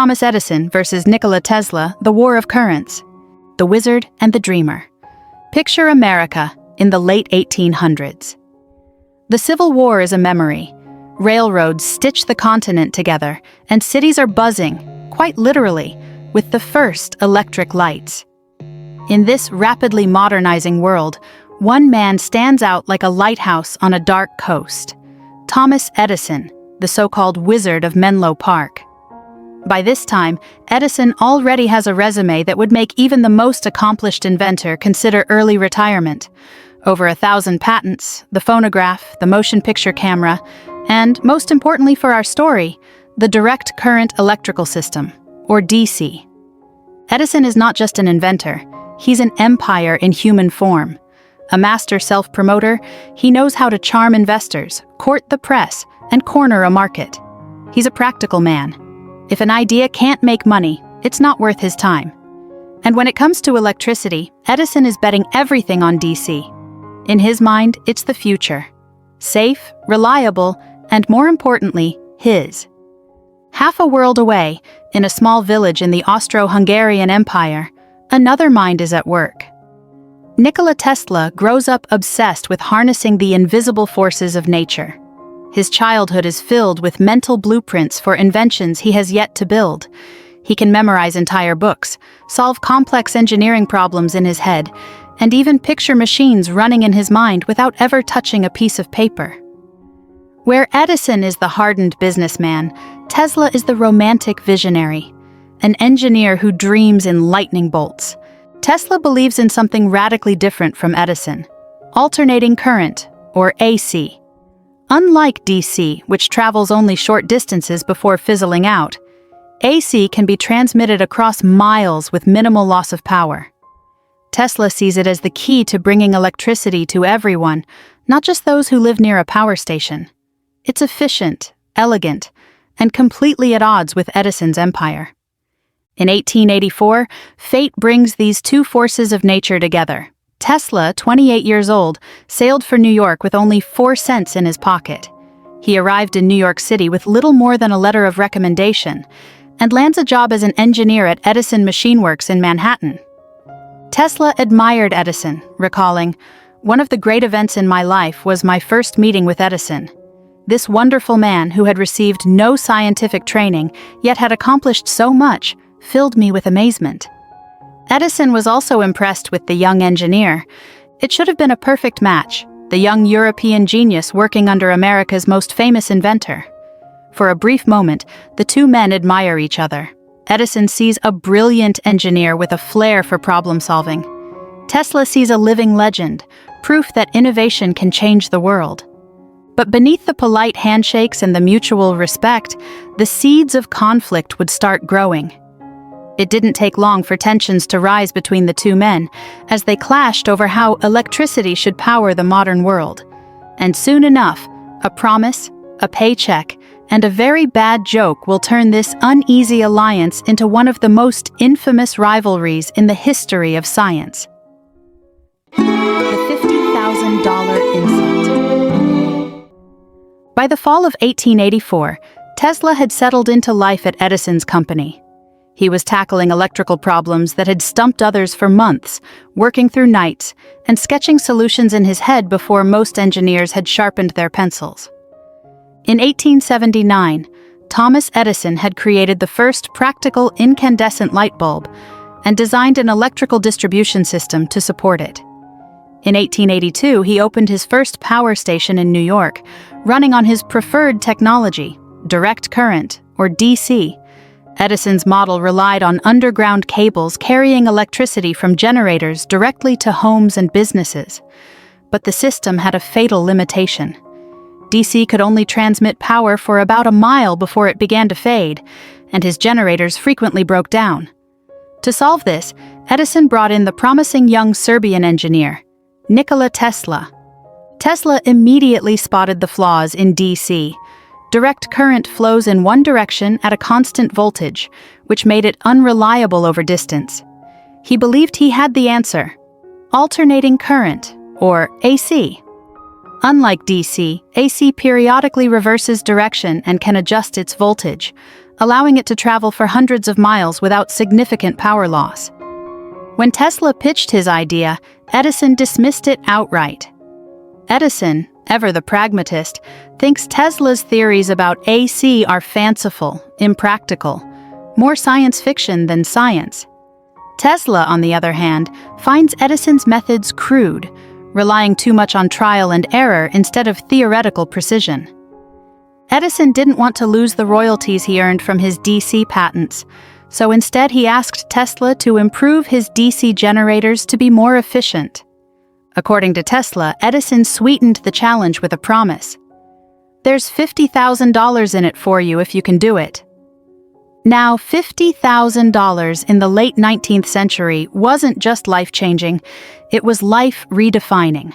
Thomas Edison versus Nikola Tesla, the War of Currents. The Wizard and the Dreamer. Picture America in the late 1800s. The Civil War is a memory. Railroads stitch the continent together, and cities are buzzing, quite literally, with the first electric lights. In this rapidly modernizing world, one man stands out like a lighthouse on a dark coast. Thomas Edison, the so-called Wizard of Menlo Park. By this time, Edison already has a resume that would make even the most accomplished inventor consider early retirement. Over 1,000 patents, the phonograph, the motion picture camera, and, most importantly for our story, the direct current electrical system, or DC. Edison is not just an inventor, he's an empire in human form. A master self-promoter, he knows how to charm investors, court the press, and corner a market. He's a practical man. If an idea can't make money, it's not worth his time. And when it comes to electricity, Edison is betting everything on DC. In his mind, it's the future. Safe, reliable, and more importantly, his. Half a world away, in a small village in the Austro-Hungarian Empire, another mind is at work. Nikola Tesla grows up obsessed with harnessing the invisible forces of nature. His childhood is filled with mental blueprints for inventions he has yet to build. He can memorize entire books, solve complex engineering problems in his head, and even picture machines running in his mind without ever touching a piece of paper. Where Edison is the hardened businessman, Tesla is the romantic visionary, an engineer who dreams in lightning bolts. Tesla believes in something radically different from Edison: alternating current, or AC. Unlike DC, which travels only short distances before fizzling out, AC can be transmitted across miles with minimal loss of power. Tesla sees it as the key to bringing electricity to everyone, not just those who live near a power station. It's efficient, elegant, and completely at odds with Edison's empire. In 1884, fate brings these two forces of nature together. Tesla, 28 years old, sailed for New York with only 4 cents in his pocket. He arrived in New York City with little more than a letter of recommendation, and lands a job as an engineer at Edison Machine Works in Manhattan. Tesla admired Edison, recalling, "One of the great events in my life was my first meeting with Edison. This wonderful man, who had received no scientific training, yet had accomplished so much, filled me with amazement." Edison was also impressed with the young engineer. It should have been a perfect match, the young European genius working under America's most famous inventor. For a brief moment, the two men admire each other. Edison sees a brilliant engineer with a flair for problem-solving. Tesla sees a living legend, proof that innovation can change the world. But beneath the polite handshakes and the mutual respect, the seeds of conflict would start growing. It didn't take long for tensions to rise between the two men, as they clashed over how electricity should power the modern world. And soon enough, a promise, a paycheck, and a very bad joke will turn this uneasy alliance into one of the most infamous rivalries in the history of science. The $50,000 insult. By the fall of 1884, Tesla had settled into life at Edison's company. He was tackling electrical problems that had stumped others for months, working through nights, and sketching solutions in his head before most engineers had sharpened their pencils. In 1879, Thomas Edison had created the first practical incandescent light bulb and designed an electrical distribution system to support it. In 1882, he opened his first power station in New York, running on his preferred technology, direct current, or DC. Edison's model relied on underground cables carrying electricity from generators directly to homes and businesses. But the system had a fatal limitation. DC could only transmit power for about a mile before it began to fade, and his generators frequently broke down. To solve this, Edison brought in the promising young Serbian engineer, Nikola Tesla. Tesla immediately spotted the flaws in DC. Direct current flows in one direction at a constant voltage, which made it unreliable over distance. He believed he had the answer: alternating current, or AC. Unlike DC, AC periodically reverses direction and can adjust its voltage, allowing it to travel for hundreds of miles without significant power loss. When Tesla pitched his idea, Edison dismissed it outright. Edison, ever the pragmatist, thinks Tesla's theories about AC are fanciful, impractical, more science fiction than science. Tesla, on the other hand, finds Edison's methods crude, relying too much on trial and error instead of theoretical precision. Edison didn't want to lose the royalties he earned from his DC patents, so instead he asked Tesla to improve his DC generators to be more efficient. According to Tesla, Edison sweetened the challenge with a promise. "There's $50,000 in it for you if you can do it." Now, $50,000 in the late 19th century wasn't just life-changing, it was life-redefining.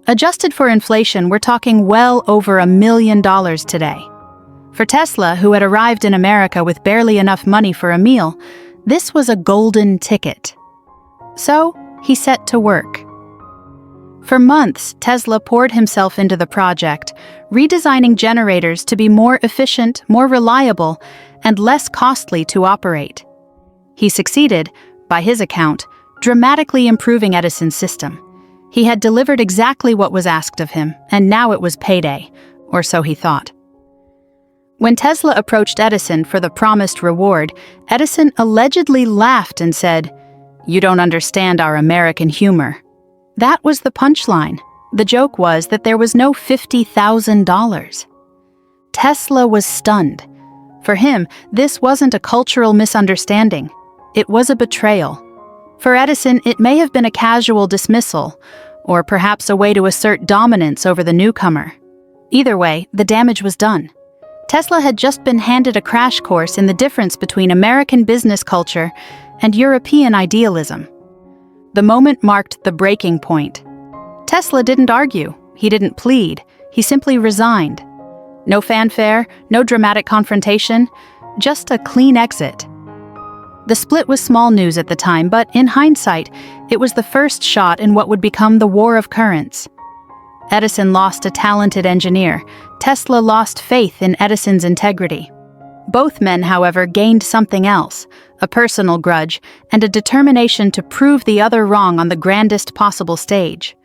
Adjusted for inflation, we're talking well over $1 million today. For Tesla, who had arrived in America with barely enough money for a meal, this was a golden ticket. So, he set to work. For months, Tesla poured himself into the project, redesigning generators to be more efficient, more reliable, and less costly to operate. He succeeded, by his account, dramatically improving Edison's system. He had delivered exactly what was asked of him, and now it was payday, or so he thought. When Tesla approached Edison for the promised reward, Edison allegedly laughed and said, "You don't understand our American humor." That was the punchline. The joke was that there was no $50,000. Tesla was stunned. For him, this wasn't a cultural misunderstanding. It was a betrayal. For Edison, it may have been a casual dismissal, or perhaps a way to assert dominance over the newcomer. Either way, the damage was done. Tesla had just been handed a crash course in the difference between American business culture and European idealism. The moment marked the breaking point. Tesla didn't argue, he didn't plead, he simply resigned. No fanfare, no dramatic confrontation, just a clean exit. The split was small news at the time, but in hindsight, it was the first shot in what would become the War of Currents. Edison lost a talented engineer. Tesla lost faith in Edison's integrity. Both men, however, gained something else, a personal grudge and a determination to prove the other wrong on the grandest possible stage.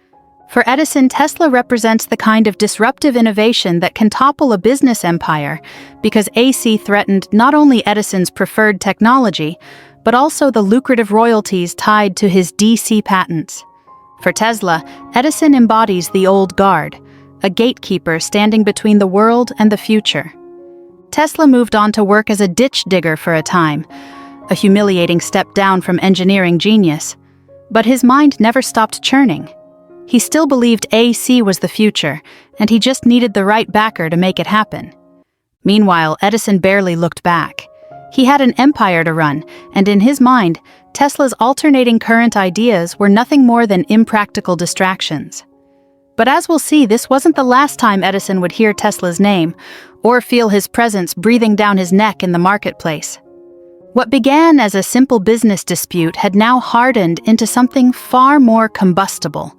For Edison, Tesla represents the kind of disruptive innovation that can topple a business empire because AC threatened not only Edison's preferred technology, but also the lucrative royalties tied to his DC patents. For Tesla, Edison embodies the old guard, a gatekeeper standing between the world and the future. Tesla moved on to work as a ditch digger for a time, a humiliating step down from engineering genius. But his mind never stopped churning. He still believed AC was the future, and he just needed the right backer to make it happen. Meanwhile, Edison barely looked back. He had an empire to run, and in his mind, Tesla's alternating current ideas were nothing more than impractical distractions. But as we'll see, this wasn't the last time Edison would hear Tesla's name, or feel his presence breathing down his neck in the marketplace. What began as a simple business dispute had now hardened into something far more combustible,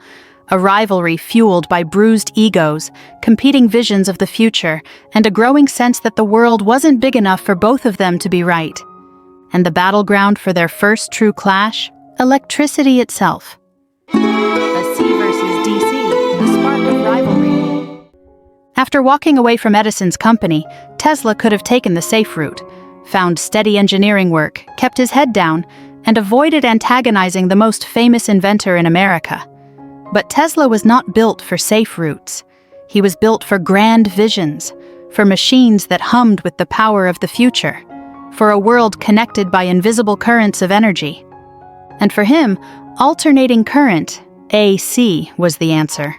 a rivalry fueled by bruised egos, competing visions of the future, and a growing sense that the world wasn't big enough for both of them to be right. And the battleground for their first true clash? Electricity itself. A C versus DC, the spark of rivalry. After walking away from Edison's company, Tesla could have taken the safe route, found steady engineering work, kept his head down, and avoided antagonizing the most famous inventor in America. But Tesla was not built for safe routes. He was built for grand visions, for machines that hummed with the power of the future, for a world connected by invisible currents of energy. And for him, alternating current, AC, was the answer.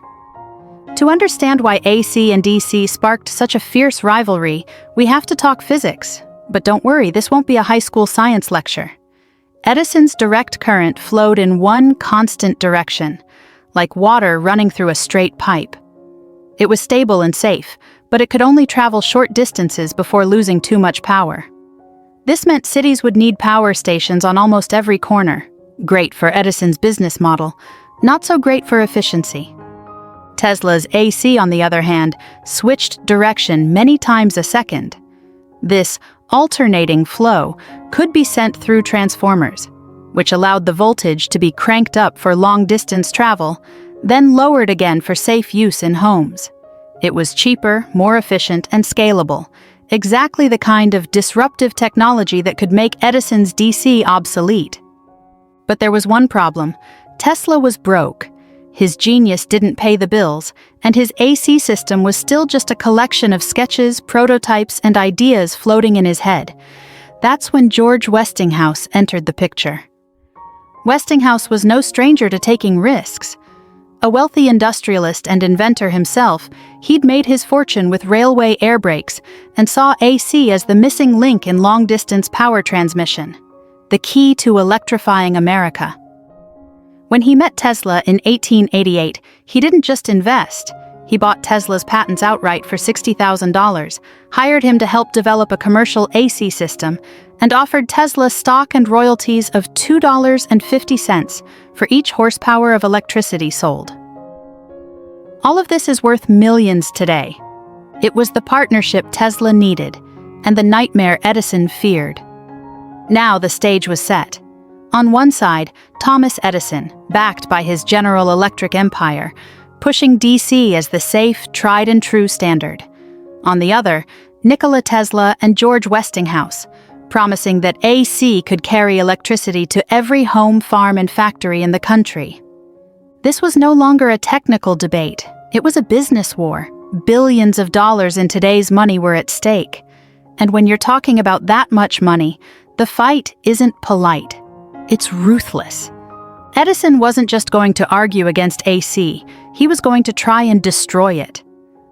To understand why AC and DC sparked such a fierce rivalry, we have to talk physics. But don't worry, this won't be a high school science lecture. Edison's direct current flowed in one constant direction, like water running through a straight pipe. It was stable and safe, but it could only travel short distances before losing too much power. This meant cities would need power stations on almost every corner. Great for Edison's business model, not so great for efficiency. Tesla's AC, on the other hand, switched direction many times a second. This alternating flow could be sent through transformers, which allowed the voltage to be cranked up for long-distance travel, then lowered again for safe use in homes. It was cheaper, more efficient, and scalable, exactly the kind of disruptive technology that could make Edison's DC obsolete. But there was one problem. Tesla was broke. His genius didn't pay the bills, and his AC system was still just a collection of sketches, prototypes, and ideas floating in his head. That's when George Westinghouse entered the picture. Westinghouse was no stranger to taking risks. A wealthy industrialist and inventor himself, he'd made his fortune with railway air brakes and saw AC as the missing link in long-distance power transmission, the key to electrifying America. When he met Tesla in 1888, he didn't just invest. He bought Tesla's patents outright for $60,000, hired him to help develop a commercial AC system, and offered Tesla stock and royalties of $2.50 for each horsepower of electricity sold. All of this is worth millions today. It was the partnership Tesla needed, and the nightmare Edison feared. Now the stage was set. On one side, Thomas Edison, backed by his General Electric empire, pushing DC as the safe, tried-and-true standard. On the other, Nikola Tesla and George Westinghouse, promising that AC could carry electricity to every home, farm, and factory in the country. This was no longer a technical debate. It was a business war. Billions of dollars in today's money were at stake. And when you're talking about that much money, the fight isn't polite. It's ruthless. Edison wasn't just going to argue against AC, he was going to try and destroy it.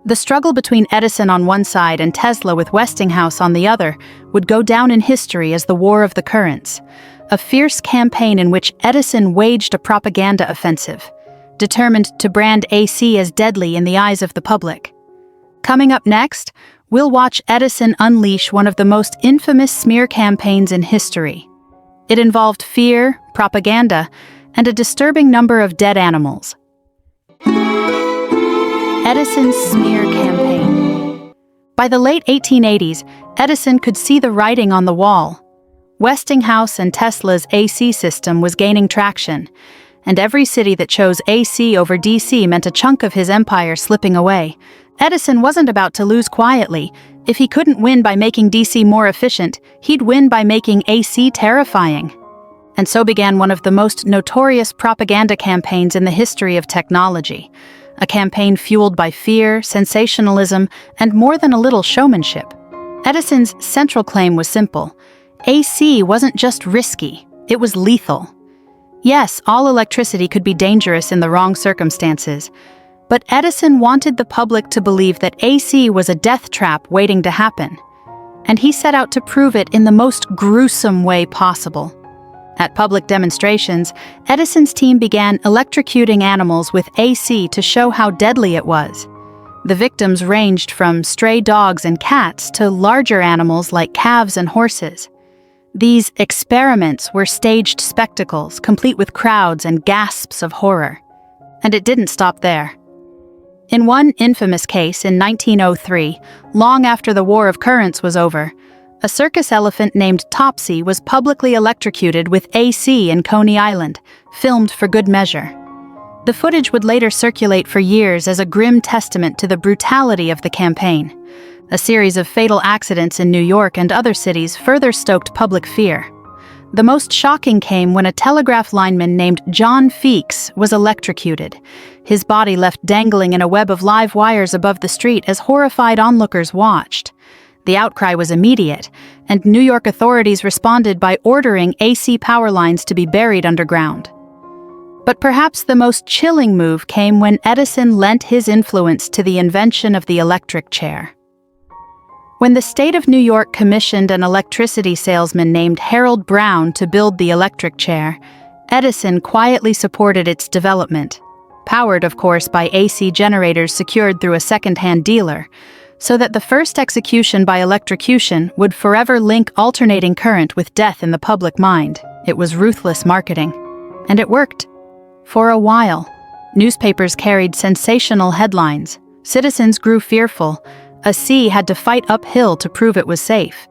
The struggle between Edison on one side and Tesla with Westinghouse on the other would go down in history as the War of the Currents, a fierce campaign in which Edison waged a propaganda offensive, determined to brand AC as deadly in the eyes of the public. Coming up next, we'll watch Edison unleash one of the most infamous smear campaigns in history. It involved fear, propaganda, and a disturbing number of dead animals. Edison's smear campaign. By the late 1880s, Edison could see the writing on the wall. Westinghouse and Tesla's AC system was gaining traction, and every city that chose AC over DC meant a chunk of his empire slipping away. Edison wasn't about to lose quietly. If he couldn't win by making DC more efficient, he'd win by making AC terrifying. And so began one of the most notorious propaganda campaigns in the history of technology, a campaign fueled by fear, sensationalism, and more than a little showmanship. Edison's central claim was simple. AC wasn't just risky, it was lethal. Yes, all electricity could be dangerous in the wrong circumstances, but Edison wanted the public to believe that AC was a death trap waiting to happen, and he set out to prove it in the most gruesome way possible. At public demonstrations, Edison's team began electrocuting animals with AC to show how deadly it was. The victims ranged from stray dogs and cats to larger animals like calves and horses. These experiments were staged spectacles, complete with crowds and gasps of horror. And it didn't stop there. In one infamous case in 1903, long after the War of Currents was over, a circus elephant named Topsy was publicly electrocuted with AC in Coney Island, filmed for good measure. The footage would later circulate for years as a grim testament to the brutality of the campaign. A series of fatal accidents in New York and other cities further stoked public fear. The most shocking came when a telegraph lineman named John Feeks was electrocuted, his body left dangling in a web of live wires above the street as horrified onlookers watched. The outcry was immediate, and New York authorities responded by ordering AC power lines to be buried underground. But perhaps the most chilling move came when Edison lent his influence to the invention of the electric chair. When the state of New York commissioned an electricity salesman named Harold Brown to build the electric chair, Edison quietly supported its development, powered, of course, by AC generators secured through a second-hand dealer, so that the first execution by electrocution would forever link alternating current with death in the public mind. It was ruthless marketing. And it worked. For a while, newspapers carried sensational headlines. Citizens grew fearful. A C had to fight uphill to prove it was safe.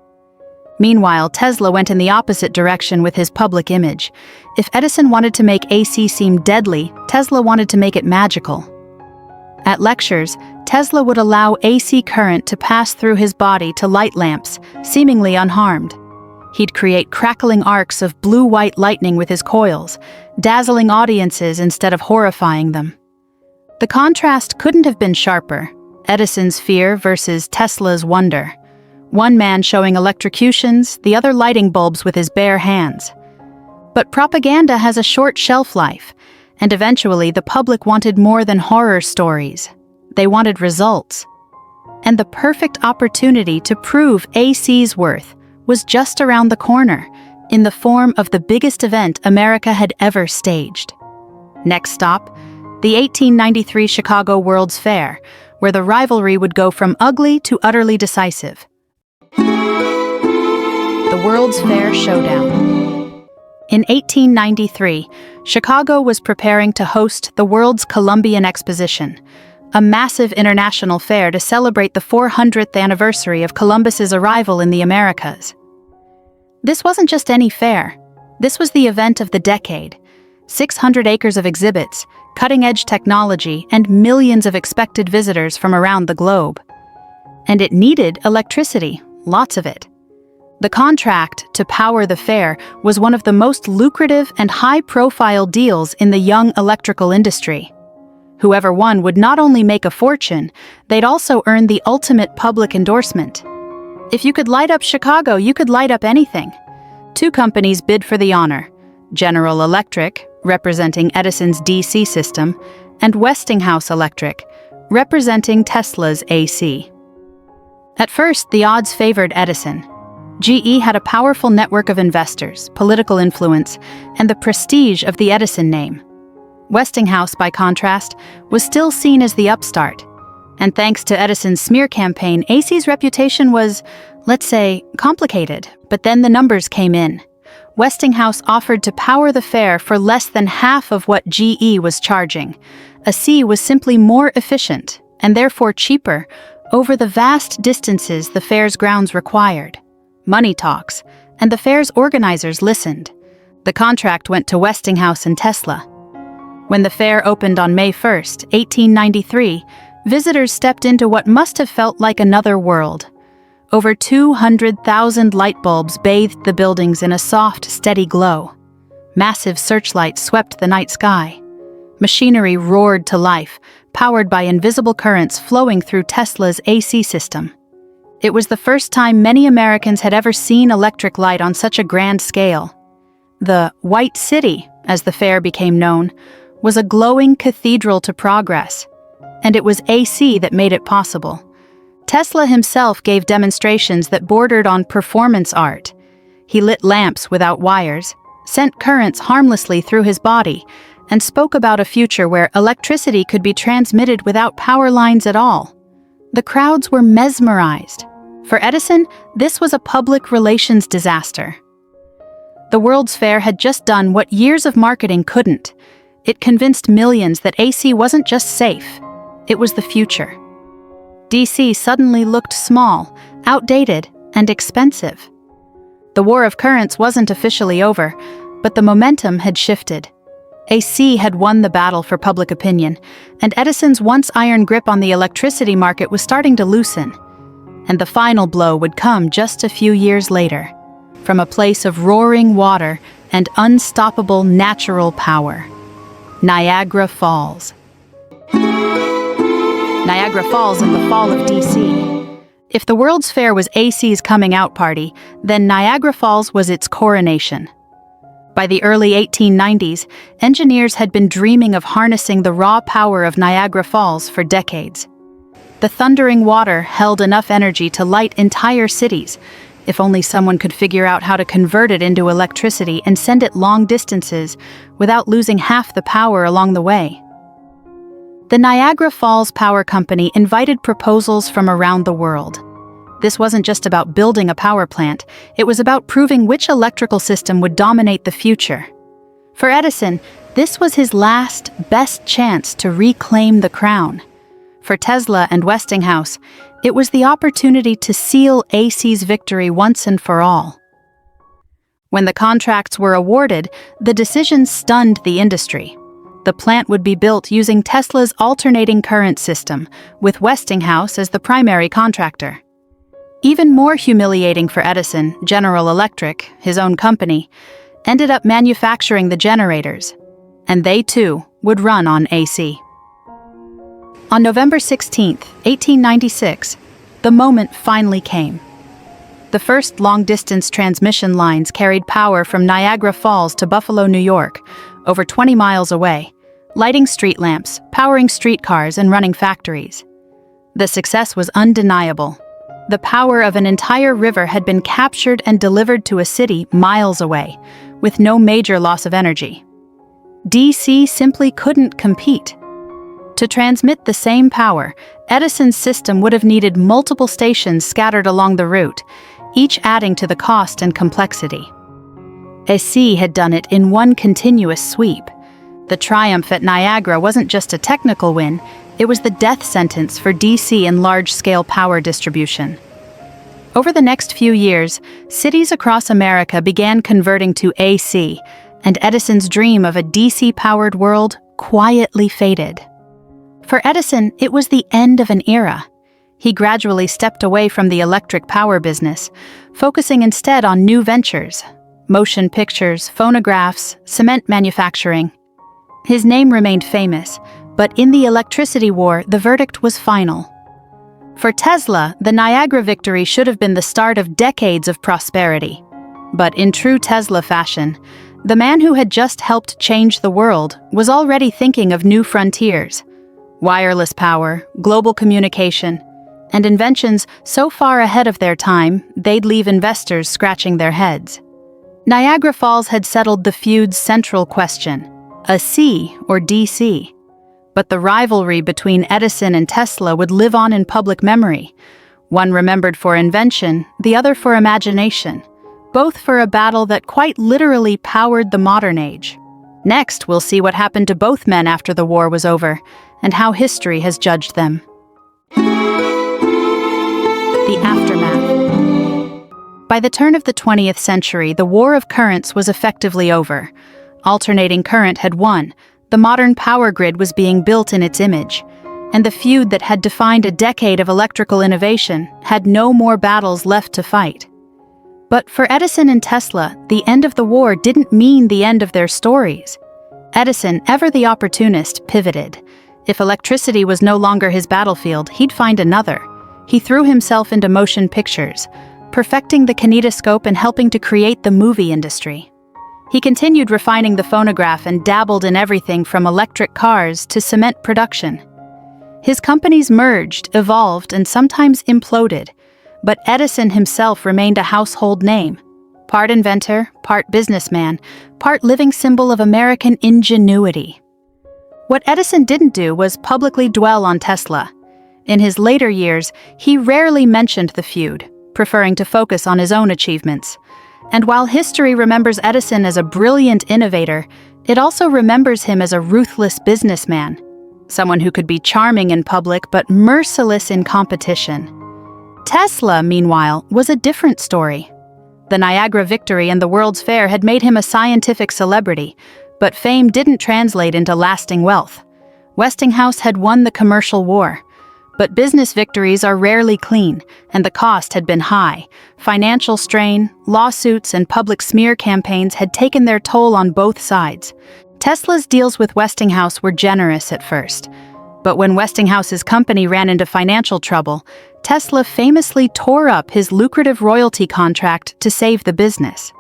Meanwhile, Tesla went in the opposite direction with his public image. If Edison wanted to make AC seem deadly, Tesla wanted to make it magical. At lectures, Tesla would allow AC current to pass through his body to light lamps, seemingly unharmed. He'd create crackling arcs of blue-white lightning with his coils, dazzling audiences instead of horrifying them. The contrast couldn't have been sharper: Edison's fear versus Tesla's wonder. One man showing electrocutions, the other lighting bulbs with his bare hands. But propaganda has a short shelf life, and eventually the public wanted more than horror stories. They wanted results. And the perfect opportunity to prove AC's worth was just around the corner, in the form of the biggest event America had ever staged. Next stop, the 1893 Chicago World's Fair, where the rivalry would go from ugly to utterly decisive. The World's Fair Showdown. In 1893, Chicago was preparing to host the World's Columbian Exposition, a massive international fair to celebrate the 400th anniversary of Columbus's arrival in the Americas. This wasn't just any fair. This was the event of the decade. 600 acres of exhibits, cutting-edge technology, and millions of expected visitors from around the globe. And it needed electricity, lots of it. The contract to power the fair was one of the most lucrative and high-profile deals in the young electrical industry. Whoever won would not only make a fortune, they'd also earn the ultimate public endorsement. If you could light up Chicago, you could light up anything. Two companies bid for the honor: General Electric, representing Edison's DC system, and Westinghouse Electric, representing Tesla's AC. At first, the odds favored Edison. GE had a powerful network of investors, political influence, and the prestige of the Edison name. Westinghouse, by contrast, was still seen as the upstart. And thanks to Edison's smear campaign, AC's reputation was, let's say, complicated. But then the numbers came in. Westinghouse offered to power the fair for less than half of what GE was charging. AC was simply more efficient, and therefore cheaper, over the vast distances the fair's grounds required. Money talks, and the fair's organizers listened. The contract went to Westinghouse and Tesla. When the fair opened on May 1, 1893, visitors stepped into what must have felt like another world. Over 200,000 light bulbs bathed the buildings in a soft, steady glow. Massive searchlights swept the night sky. Machinery roared to life, powered by invisible currents flowing through Tesla's AC system. It was the first time many Americans had ever seen electric light on such a grand scale. The White City, as the fair became known, was a glowing cathedral to progress, and it was AC that made it possible. Tesla himself gave demonstrations that bordered on performance art. He lit lamps without wires, sent currents harmlessly through his body, and spoke about a future where electricity could be transmitted without power lines at all. The crowds were mesmerized. For Edison, this was a public relations disaster. The World's Fair had just done what years of marketing couldn't. It convinced millions that AC wasn't just safe, it was the future. DC suddenly looked small, outdated, and expensive. The war of currents wasn't officially over, but the momentum had shifted. AC had won the battle for public opinion, and Edison's once iron grip on the electricity market was starting to loosen. And the final blow would come just a few years later, from a place of roaring water and unstoppable natural power: Niagara Falls. Niagara Falls in the fall of DC. If the World's Fair was AC's coming out party, then Niagara Falls was its coronation. By the early 1890s, engineers had been dreaming of harnessing the raw power of Niagara Falls for decades. The thundering water held enough energy to light entire cities, if only someone could figure out how to convert it into electricity and send it long distances without losing half the power along the way. The Niagara Falls Power Company invited proposals from around the world. This wasn't just about building a power plant, it was about proving which electrical system would dominate the future. For Edison, this was his best chance to reclaim the crown. For Tesla and Westinghouse, It was the opportunity to seal AC's victory once and for all. When the contracts were awarded, the decision stunned the industry. The plant would be built using Tesla's alternating current system, with Westinghouse as the primary contractor. Even more humiliating for Edison, General Electric, his own company, ended up manufacturing the generators, and they too would run on AC. On November 16, 1896, the moment finally came. The first long-distance transmission lines carried power from Niagara Falls to Buffalo, New York, over 20 miles away, lighting street lamps, powering streetcars, and running factories. The success was undeniable. The power of an entire river had been captured and delivered to a city miles away, with no major loss of energy. DC simply couldn't compete. To transmit the same power, Edison's system would have needed multiple stations scattered along the route, each adding to the cost and complexity. AC had done it in one continuous sweep. The triumph at Niagara wasn't just a technical win, it was the death sentence for DC in large-scale power distribution. Over the next few years, cities across America began converting to AC, and Edison's dream of a DC-powered world quietly faded. For Edison, it was the end of an era. He gradually stepped away from the electric power business, focusing instead on new ventures: motion pictures, phonographs, cement manufacturing. His name remained famous, but in the electricity war, the verdict was final. For Tesla, the Niagara victory should have been the start of decades of prosperity. But in true Tesla fashion, the man who had just helped change the world was already thinking of new frontiers: wireless power, global communication, and inventions so far ahead of their time, they'd leave investors scratching their heads. Niagara Falls had settled the feud's central question: AC or DC? But the rivalry between Edison and Tesla would live on in public memory, one remembered for invention, the other for imagination, both for a battle that quite literally powered the modern age. Next, we'll see what happened to both men after the war was over, and how history has judged them. The aftermath. By the turn of the 20th century, the war of currents was effectively over. Alternating current had won, the modern power grid was being built in its image, and the feud that had defined a decade of electrical innovation had no more battles left to fight. But for Edison and Tesla, the end of the war didn't mean the end of their stories. Edison, ever the opportunist, pivoted. If electricity was no longer his battlefield, he'd find another. He threw himself into motion pictures, perfecting the kinetoscope and helping to create the movie industry. He continued refining the phonograph and dabbled in everything from electric cars to cement production. His companies merged, evolved, and sometimes imploded, but Edison himself remained a household name. Part inventor, part businessman, part living symbol of American ingenuity. What Edison didn't do was publicly dwell on Tesla. In his later years, he rarely mentioned the feud, preferring to focus on his own achievements. And while history remembers Edison as a brilliant innovator, it also remembers him as a ruthless businessman, someone who could be charming in public but merciless in competition. Tesla, meanwhile, was a different story. The Niagara victory and the World's Fair had made him a scientific celebrity, but fame didn't translate into lasting wealth. Westinghouse had won the commercial war. But business victories are rarely clean, and the cost had been high. Financial strain, lawsuits, and public smear campaigns had taken their toll on both sides. Tesla's deals with Westinghouse were generous at first. But when Westinghouse's company ran into financial trouble, Tesla famously tore up his lucrative royalty contract to save the business.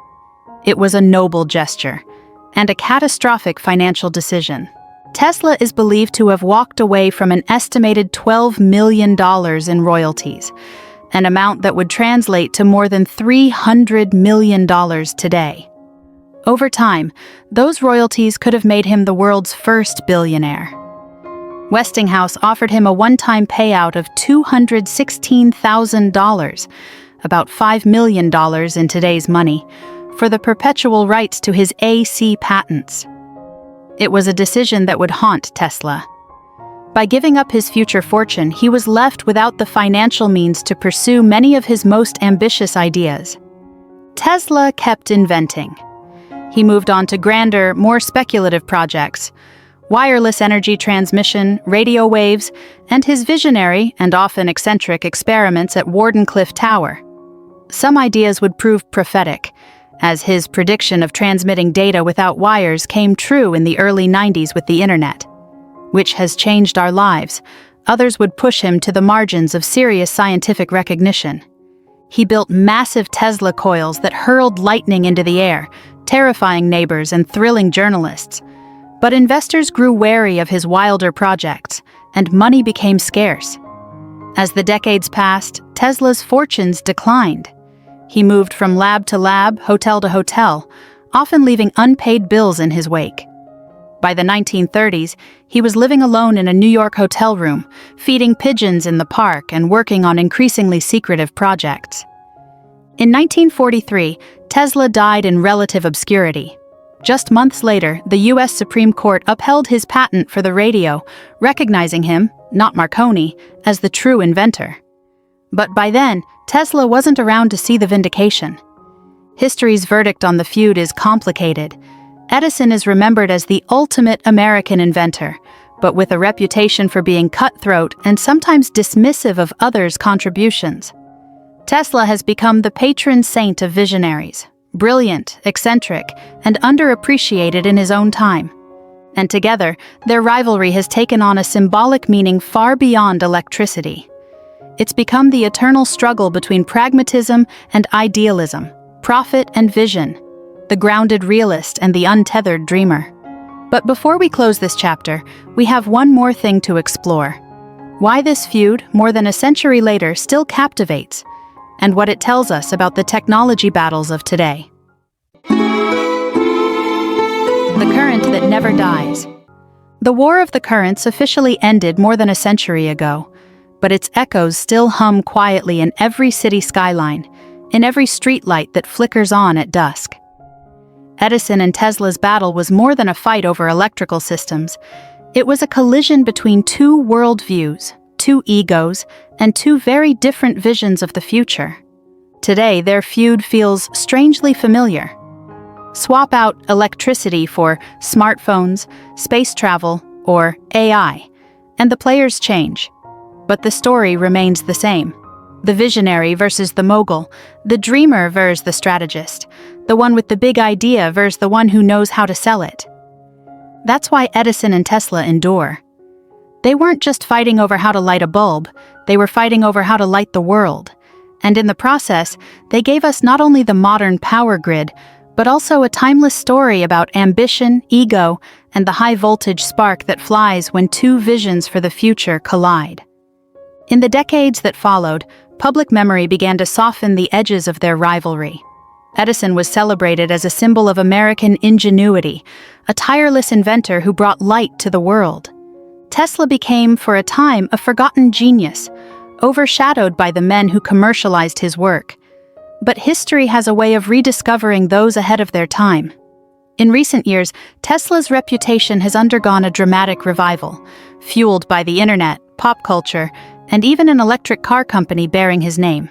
It was a noble gesture, and a catastrophic financial decision. Tesla is believed to have walked away from an estimated $12 million in royalties, an amount that would translate to more than $300 million today. Over time, those royalties could have made him the world's first billionaire. Westinghouse offered him a one-time payout of $216,000, about $5 million in today's money, for the perpetual rights to his AC patents. It was a decision that would haunt Tesla. By giving up his future fortune, he was left without the financial means to pursue many of his most ambitious ideas. Tesla kept inventing. He moved on to grander, more speculative projects: wireless energy transmission, radio waves, and his visionary and often eccentric experiments at Wardenclyffe Tower. Some ideas would prove prophetic, as his prediction of transmitting data without wires came true in the early 90s with the internet, which has changed our lives. Others would push him to the margins of serious scientific recognition. He built massive Tesla coils that hurled lightning into the air, terrifying neighbors and thrilling journalists. But investors grew wary of his wilder projects, and money became scarce. As the decades passed, Tesla's fortunes declined. He moved from lab to lab, hotel to hotel, often leaving unpaid bills in his wake. By the 1930s, he was living alone in a New York hotel room, feeding pigeons in the park and working on increasingly secretive projects. In 1943, Tesla died in relative obscurity. Just months later, the U.S. Supreme Court upheld his patent for the radio, recognizing him, not Marconi, as the true inventor. But by then, Tesla wasn't around to see the vindication. History's verdict on the feud is complicated. Edison is remembered as the ultimate American inventor, but with a reputation for being cutthroat and sometimes dismissive of others' contributions. Tesla has become the patron saint of visionaries, brilliant, eccentric, and underappreciated in his own time. And together, their rivalry has taken on a symbolic meaning far beyond electricity. It's become the eternal struggle between pragmatism and idealism, profit and vision, the grounded realist and the untethered dreamer. But before we close this chapter, we have one more thing to explore: why this feud, more than a century later, still captivates, and what it tells us about the technology battles of today. The current that never dies. The War of the Currents officially ended more than a century ago, but its echoes still hum quietly in every city skyline, in every streetlight that flickers on at dusk. Edison and Tesla's battle was more than a fight over electrical systems. It was a collision between two worldviews, two egos, and two very different visions of the future. Today, their feud feels strangely familiar. Swap out electricity for smartphones, space travel, or AI, and the players change. But the story remains the same. The visionary versus the mogul, the dreamer versus the strategist, the one with the big idea versus the one who knows how to sell it. That's why Edison and Tesla endure. They weren't just fighting over how to light a bulb, they were fighting over how to light the world. And in the process, they gave us not only the modern power grid, but also a timeless story about ambition, ego, and the high-voltage spark that flies when two visions for the future collide. In the decades that followed, public memory began to soften the edges of their rivalry. Edison was celebrated as a symbol of American ingenuity, a tireless inventor who brought light to the world. Tesla became, for a time, a forgotten genius, overshadowed by the men who commercialized his work. But history has a way of rediscovering those ahead of their time. In recent years, Tesla's reputation has undergone a dramatic revival, fueled by the internet, pop culture, and even an electric car company bearing his name.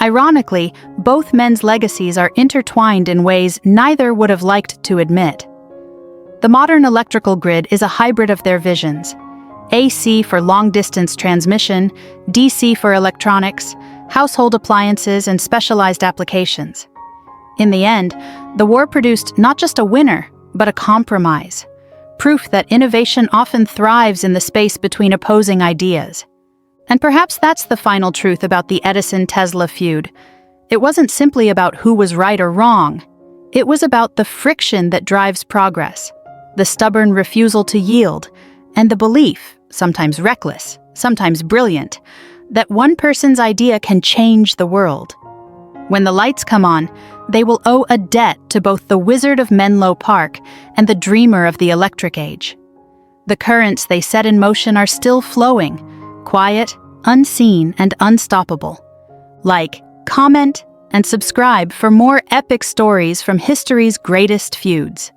Ironically, both men's legacies are intertwined in ways neither would have liked to admit. The modern electrical grid is a hybrid of their visions: AC for long-distance transmission, DC for electronics, household appliances, and specialized applications. In the end, the war produced not just a winner, but a compromise, proof that innovation often thrives in the space between opposing ideas. And perhaps that's the final truth about the Edison-Tesla feud. It wasn't simply about who was right or wrong. It was about the friction that drives progress, the stubborn refusal to yield, and the belief, sometimes reckless, sometimes brilliant, that one person's idea can change the world. When the lights come on, they will owe a debt to both the wizard of Menlo Park and the dreamer of the electric age. The currents they set in motion are still flowing, quiet, unseen, and unstoppable. Like, comment, and subscribe for more epic stories from history's greatest feuds.